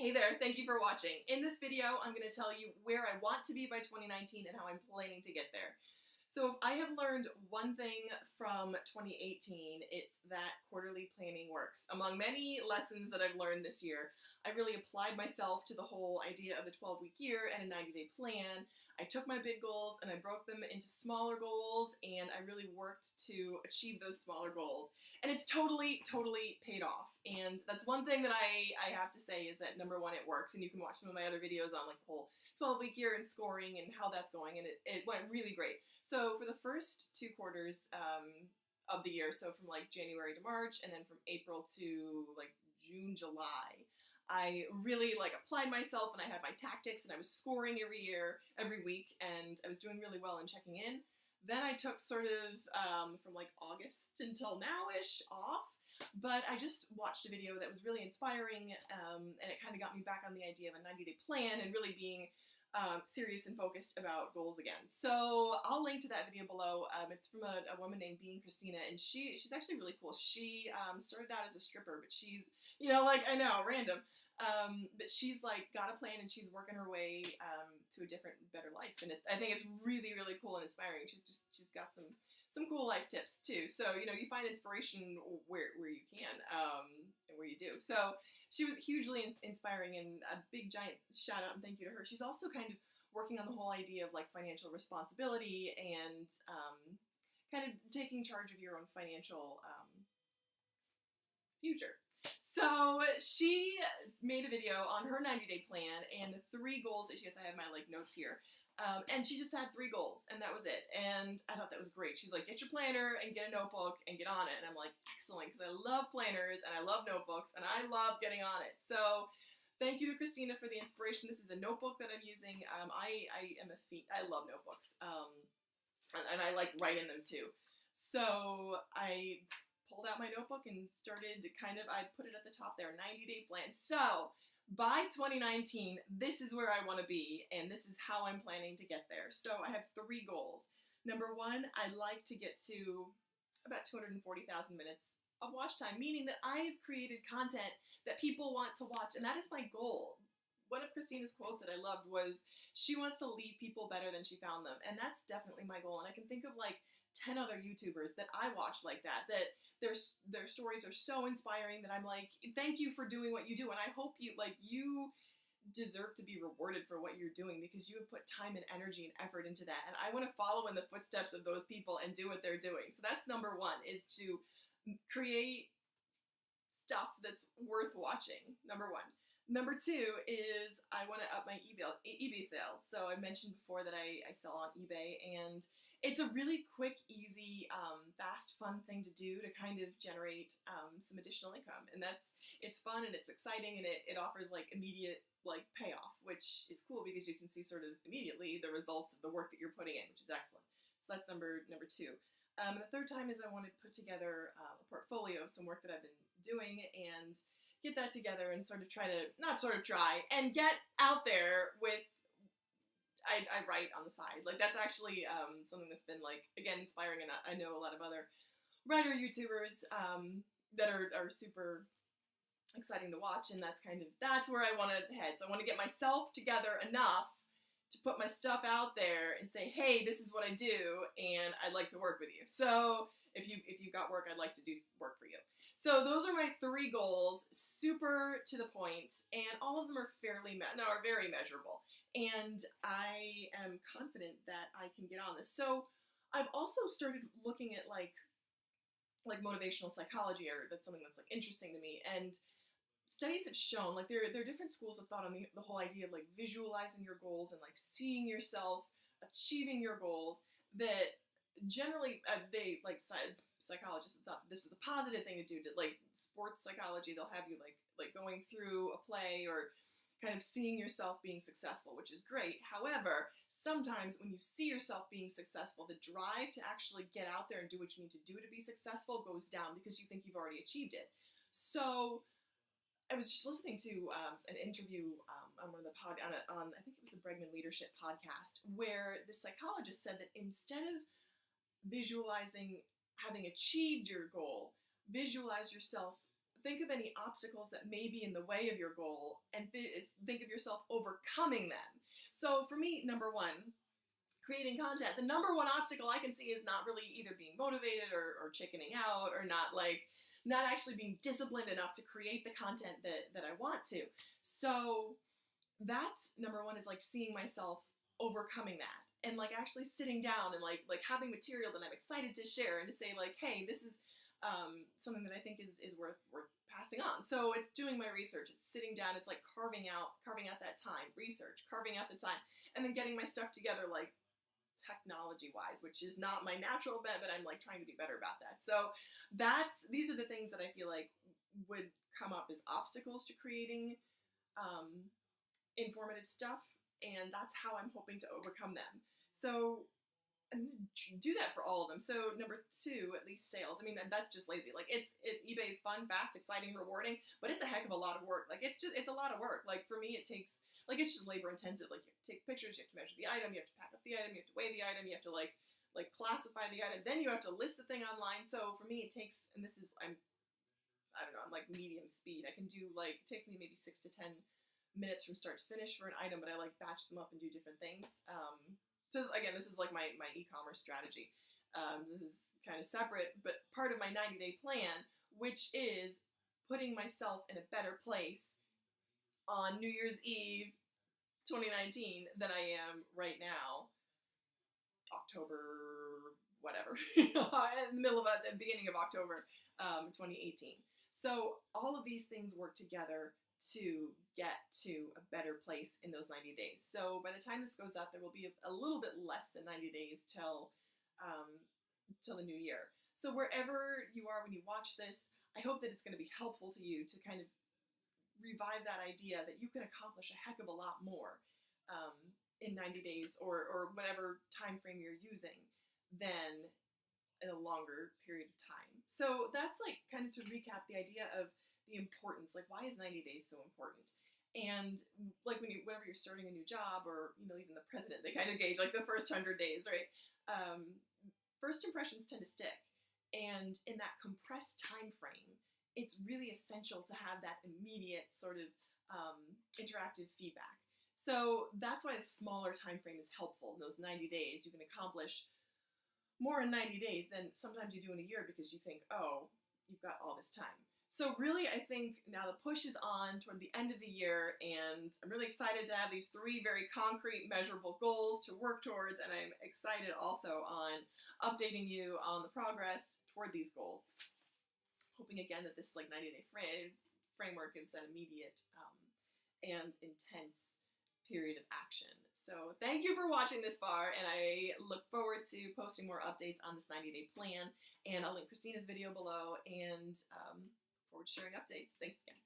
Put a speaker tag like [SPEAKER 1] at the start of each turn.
[SPEAKER 1] Hey there, thank you for watching. In this video, I'm going to tell you where I want to be by 2019 and how I'm planning to get there. So if I have learned one thing from 2018, it's that quarterly planning works. Among many lessons that I've learned this year, I really applied myself to the whole idea of the 12-week year and a 90-day plan. I took my big goals and I broke them into smaller goals, and I really worked to achieve those smaller goals. And it's totally paid off. And that's one thing that I have to say is that number one, it works. And you can watch some of my other videos on like the whole 12-week year and scoring and how that's going. And it went really great. So for the first 2 quarters of the year, so from like January to March and then from April to like June, July, I really like applied myself and I had my tactics and I was scoring every week, and I was doing really well and checking in. Then I took sort of from like August until now-ish off, but I just watched a video that was really inspiring, and it kind of got me back on the idea of a 90-day plan and really being serious and focused about goals again. So I'll link to that video below. It's from a woman named Being Christina, and she's actually really cool. She started out as a stripper, but she's, like, I know, random. But she's like got a plan and she's working her way to a different, better life. And I think it's really cool and inspiring. She's got some cool life tips too. So, you find inspiration where you can, and where you do. So she was hugely inspiring, and a big giant shout out and thank you to her. She's also kind of working on the whole idea of like financial responsibility and kind of taking charge of your own financial future. So she made a video on her 90-day plan and the 3 goals that she has. I have my like notes here. And she just had 3 goals, and that was it. And I thought that was great. She's like, get your planner and get a notebook and get on it. And I'm like, excellent, because I love planners and I love notebooks and I love getting on it. So thank you to Christina for the inspiration. This is a notebook that I'm using. I love notebooks, and I like writing them too. So I pulled out my notebook and started I put it at the top there, 90-day plan. So by 2019, this is where I want to be, and this is how I'm planning to get there. So I have 3 goals. Number 1, I'd like to get to about 240,000 minutes of watch time, meaning that I've created content that people want to watch, and that is my goal. One of Christina's quotes that I loved was, she wants to leave people better than she found them, and that's definitely my goal. And I can think of like 10 other YouTubers that I watch like that their stories are so inspiring that I'm like, thank you for doing what you do, and I hope you deserve to be rewarded for what you're doing, because you have put time and energy and effort into that, and I want to follow in the footsteps of those people and do what they're doing. So that's number 1, is to create stuff that's worth watching. Number 1. Number 2 is I want to up my eBay sales. So I mentioned before that I sell on eBay, and it's a really quick, easy, fast, fun thing to do to kind of generate some additional income. And it's fun and it's exciting, and it offers like immediate like payoff, which is cool because you can see sort of immediately the results of the work that you're putting in, which is excellent. So that's number 2. The third time is I want to put together a portfolio of some work that I've been doing and get that together and sort of try and get out there with, I write on the side. Like that's actually something that's been like, again, inspiring, and I know a lot of other writer YouTubers that are super exciting to watch, and that's where I want to head. So I want to get myself together enough to put my stuff out there and say, hey, this is what I do, and I'd like to work with you. So if you've got work, I'd like to do work for you. So those are my 3 goals, super to the point, and all of them are very measurable. And I am confident that I can get on this. So I've also started looking at like motivational psychology, or that's something that's like interesting to me. And studies have shown, like there are different schools of thought on the whole idea of like visualizing your goals and like seeing yourself achieving your goals, that generally they like psychologists have thought this was a positive thing to do. To like sports psychology, they'll have you like going through a play or kind of seeing yourself being successful, which is great. However, sometimes when you see yourself being successful, the drive to actually get out there and do what you need to do to be successful goes down because you think you've already achieved it. So I was just listening to an interview on one of the on I think it was the Bregman Leadership podcast, where the psychologist said that instead of visualizing having achieved your goal, visualize yourself think of any obstacles that may be in the way of your goal and think of yourself overcoming them. So for me, number one, creating content, the number one obstacle I can see is not really either being motivated or chickening out, or not actually being disciplined enough to create the content that I want to. So that's number one, is like seeing myself overcoming that, and like actually sitting down and like having material that I'm excited to share and to say like, hey, this is something that I think is worth passing on. So it's doing my research, it's sitting down, it's like carving out that time, research, carving out the time, and then getting my stuff together, like technology wise, which is not my natural bent, but I'm like trying to be better about that. So these are the things that I feel like would come up as obstacles to creating informative stuff, and that's how I'm hoping to overcome them. So I'm gonna do that for all of them. So number two, at least sales. I mean, that's just lazy. Like eBay is fun, fast, exciting, rewarding, but it's a heck of a lot of work. Like it's a lot of work. Like for me, it takes, like, it's just labor intensive. Like you have to take pictures, you have to measure the item, you have to pack up the item, you have to weigh the item, you have to like classify the item, then you have to list the thing online. So for me, it takes, and this is, I don't know, I'm like medium speed. I can do like, it takes me maybe 6 to 10 minutes from start to finish for an item, but I like batch them up and do different things. So again, this is like my e-commerce strategy. This is kind of separate, but part of my 90-day plan, which is putting myself in a better place on New Year's Eve 2019 than I am right now, October, whatever, in the beginning of October 2018. So all of these things work together to get to a better place in those 90 days. So by the time this goes up, there will be a little bit less than 90 days till the new year. So wherever you are when you watch this, I hope that it's going to be helpful to you to kind of revive that idea that you can accomplish a heck of a lot more in 90 days or whatever time frame you're using than in a longer period of time. So that's like kind of to recap the idea of the importance, like why is 90 days so important? And like whenever you're starting a new job, or even the president, they kind of gauge like the first 100 days, right? First impressions tend to stick, and in that compressed time frame, it's really essential to have that immediate sort of interactive feedback. So that's why a smaller time frame is helpful. In those 90 days, you can accomplish more in 90 days than sometimes you do in a year, because you think, oh, you've got all this time. So really, I think now the push is on toward the end of the year, and I'm really excited to have these 3 very concrete, measurable goals to work towards, and I'm excited also on updating you on the progress toward these goals. Hoping again that this 90-day framework gives that immediate and intense period of action. So thank you for watching this far, and I look forward to posting more updates on this 90-day plan, and I'll link Christina's video below, and forward to sharing updates. Thanks again.